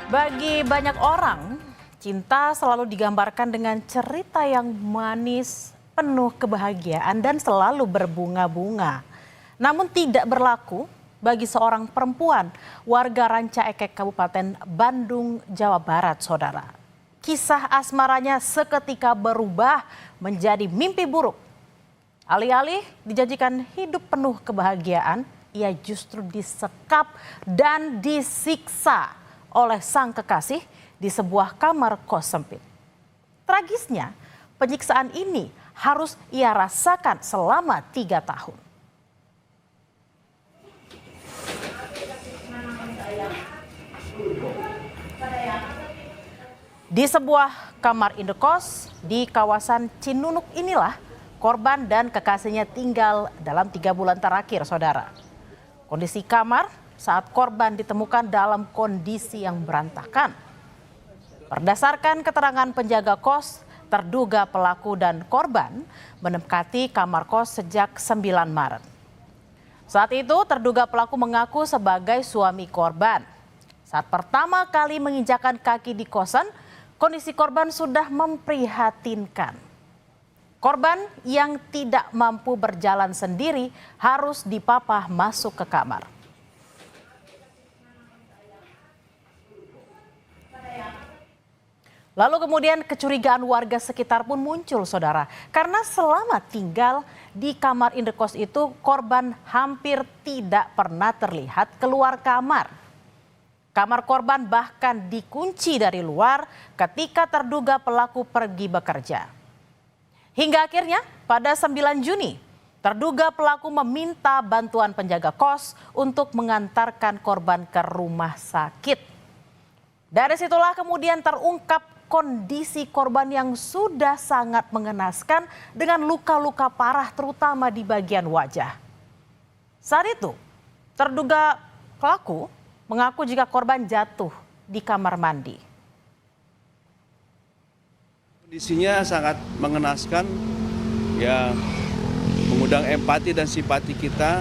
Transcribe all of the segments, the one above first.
Bagi banyak orang, cinta selalu digambarkan dengan cerita yang manis, penuh kebahagiaan dan selalu berbunga-bunga. Namun tidak berlaku bagi seorang perempuan warga Ranca Ekek Kabupaten Bandung, Jawa Barat, saudara. Kisah asmaranya seketika berubah menjadi mimpi buruk. Alih-alih dijanjikan hidup penuh kebahagiaan, ia justru disekap dan disiksa oleh sang kekasih di sebuah kamar kos sempit. Tragisnya, penyiksaan ini harus ia rasakan selama 3 tahun. Di sebuah kamar indekos di kawasan Cinunuk inilah korban dan kekasihnya tinggal dalam 3 bulan terakhir, saudara. Kondisi kamar saat korban ditemukan dalam kondisi yang berantakan. Berdasarkan keterangan penjaga kos, terduga pelaku dan korban menempati kamar kos sejak 9 Maret. Saat itu terduga pelaku mengaku sebagai suami korban. Saat pertama kali menginjakan kaki di kosan, kondisi korban sudah memprihatinkan. Korban yang tidak mampu berjalan sendiri harus dipapah masuk ke kamar. Lalu kemudian kecurigaan warga sekitar pun muncul, saudara. Karena selama tinggal di kamar indekos itu, korban hampir tidak pernah terlihat keluar kamar. Kamar korban bahkan dikunci dari luar ketika terduga pelaku pergi bekerja. Hingga akhirnya pada 9 Juni, terduga pelaku meminta bantuan penjaga kos untuk mengantarkan korban ke rumah sakit. Dari situlah kemudian terungkap kondisi korban yang sudah sangat mengenaskan dengan luka-luka parah terutama di bagian wajah. Saat itu, terduga pelaku mengaku jika korban jatuh di kamar mandi. Kondisinya sangat mengenaskan, ya mengundang empati dan simpati kita,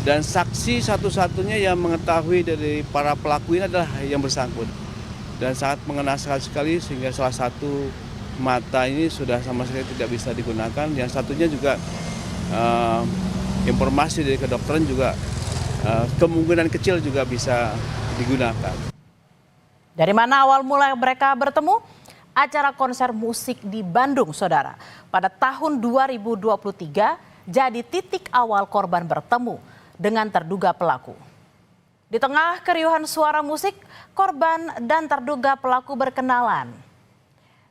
dan saksi satu-satunya yang mengetahui dari para pelaku ini adalah yang bersangkutan. Dan sangat mengenaskan sekali sehingga salah satu mata ini sudah sama sekali tidak bisa digunakan. Yang satunya juga informasi dari kedokteran juga kemungkinan kecil juga bisa digunakan. Dari mana awal mula mereka bertemu? Acara konser musik di Bandung, saudara. Pada tahun 2023 jadi titik awal korban bertemu dengan terduga pelaku. Di tengah keriuhan suara musik, korban dan terduga pelaku berkenalan.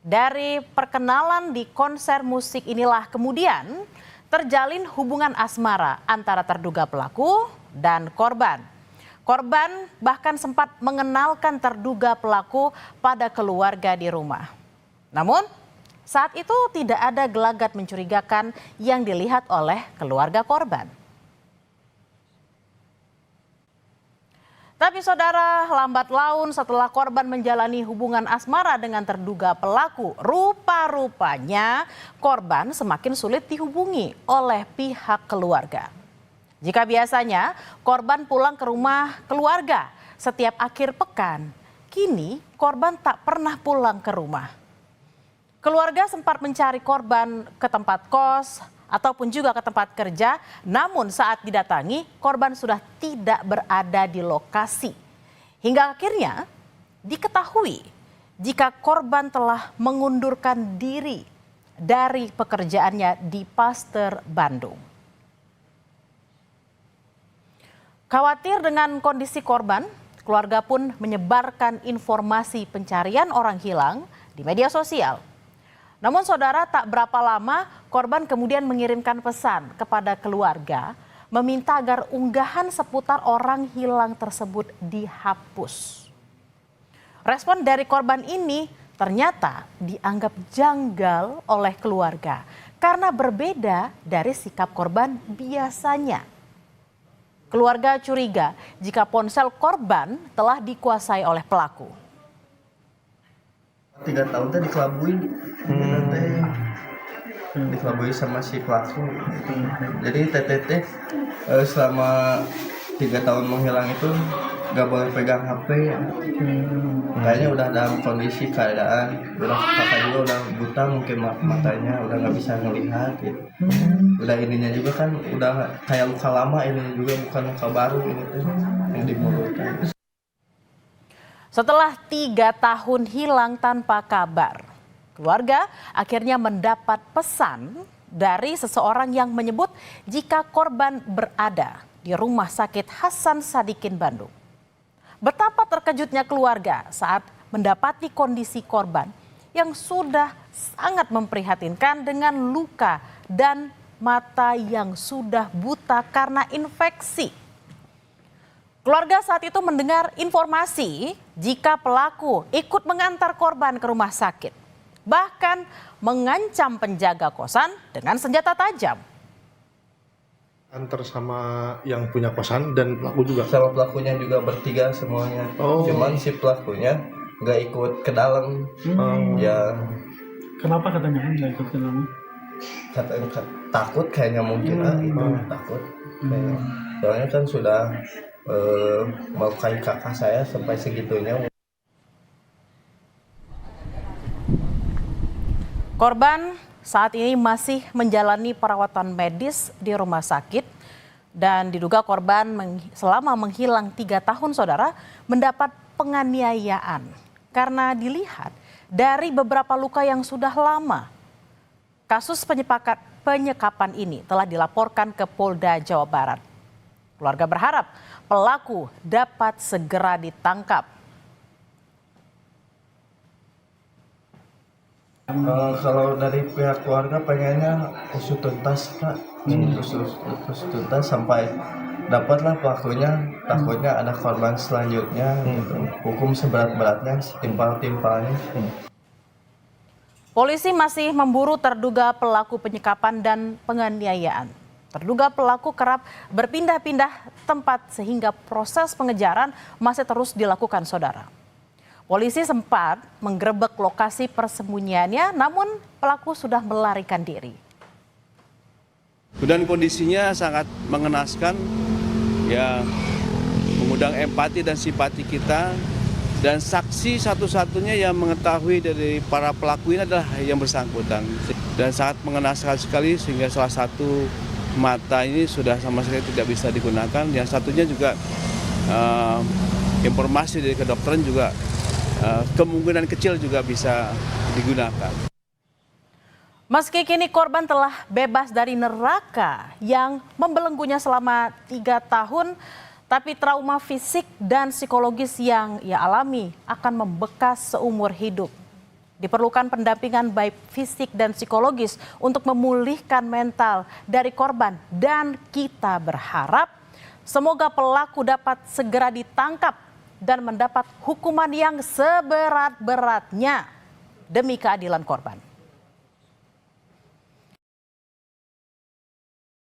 Dari perkenalan di konser musik inilah kemudian terjalin hubungan asmara antara terduga pelaku dan korban. Korban bahkan sempat mengenalkan terduga pelaku pada keluarga di rumah. Namun, saat itu tidak ada gelagat mencurigakan yang dilihat oleh keluarga korban. Tapi saudara, lambat laun setelah korban menjalani hubungan asmara dengan terduga pelaku, rupa-rupanya korban semakin sulit dihubungi oleh pihak keluarga. Jika biasanya korban pulang ke rumah keluarga setiap akhir pekan, kini korban tak pernah pulang ke rumah. Keluarga sempat mencari korban ke tempat kos ataupun juga ke tempat kerja, namun saat didatangi korban sudah tidak berada di lokasi. Hingga akhirnya diketahui jika korban telah mengundurkan diri dari pekerjaannya di Paster, Bandung. Khawatir dengan kondisi korban, keluarga pun menyebarkan informasi pencarian orang hilang di media sosial. Namun saudara, tak berapa lama korban kemudian mengirimkan pesan kepada keluarga meminta agar unggahan seputar orang hilang tersebut dihapus. Respon dari korban ini ternyata dianggap janggal oleh keluarga karena berbeda dari sikap korban biasanya. Keluarga curiga jika ponsel korban telah dikuasai oleh pelaku. 3 tahun teh dikelabui, dikelabui sama si pelaku. Jadi TTT selama 3 tahun menghilang itu nggak boleh pegang HP. Kayaknya udah dalam kondisi keadaan udah kakak juga udah buta, mungkin matanya udah nggak bisa ngelihat gitu. Udah ininya juga kan udah kayak luka lama, ini juga bukan luka baru ini tuh yang di mulutnya. Setelah 3 tahun hilang tanpa kabar, keluarga akhirnya mendapat pesan dari seseorang yang menyebut jika korban berada di Rumah Sakit Hasan Sadikin Bandung. Betapa terkejutnya keluarga saat mendapati kondisi korban yang sudah sangat memprihatinkan dengan luka dan mata yang sudah buta karena infeksi. Keluarga saat itu mendengar informasi jika pelaku ikut mengantar korban ke rumah sakit, bahkan mengancam penjaga kosan dengan senjata tajam. Antar sama yang punya kosan dan pelaku juga. Sama pelakunya juga bertiga semuanya. Cuman si pelakunya nggak ikut ke dalam. Ya Kenapa katanya nggak ikut ke dalam? takut kayaknya mungkin itu takut. Soalnya kan sudah melukai kakak saya sampai segitunya. Korban saat ini masih menjalani perawatan medis di rumah sakit dan diduga korban selama menghilang 3 tahun saudara mendapat penganiayaan karena dilihat dari beberapa luka yang sudah lama. Kasus penyekapan ini telah dilaporkan ke Polda Jawa Barat. Keluarga berharap pelaku dapat segera ditangkap. Kalau dari pihak keluarga pengennya usut tuntas, Pak. Usut tuntas sampai dapatlah pelakunya. Takutnya ada korban selanjutnya gitu. Hukum seberat-beratnya, setimpal-timpalnya. Polisi masih memburu terduga pelaku penyekapan dan penganiayaan. Terduga pelaku kerap berpindah-pindah tempat sehingga proses pengejaran masih terus dilakukan saudara. Polisi sempat menggerebek lokasi persembunyiannya, namun pelaku sudah melarikan diri. Dan kondisinya sangat mengenaskan, ya mengundang empati dan simpati kita. Dan saksi satu-satunya yang mengetahui dari para pelaku ini adalah yang bersangkutan. Dan sangat mengenaskan sekali sehingga salah satu mata ini sudah sama sekali tidak bisa digunakan. Yang satunya juga informasi dari kedokteran juga kemungkinan kecil juga bisa digunakan. Meski kini korban telah bebas dari neraka yang membelenggunya selama 3 tahun, tapi trauma fisik dan psikologis yang ia alami akan membekas seumur hidup. Diperlukan pendampingan baik fisik dan psikologis untuk memulihkan mental dari korban, dan kita berharap semoga pelaku dapat segera ditangkap dan mendapat hukuman yang seberat-beratnya demi keadilan korban.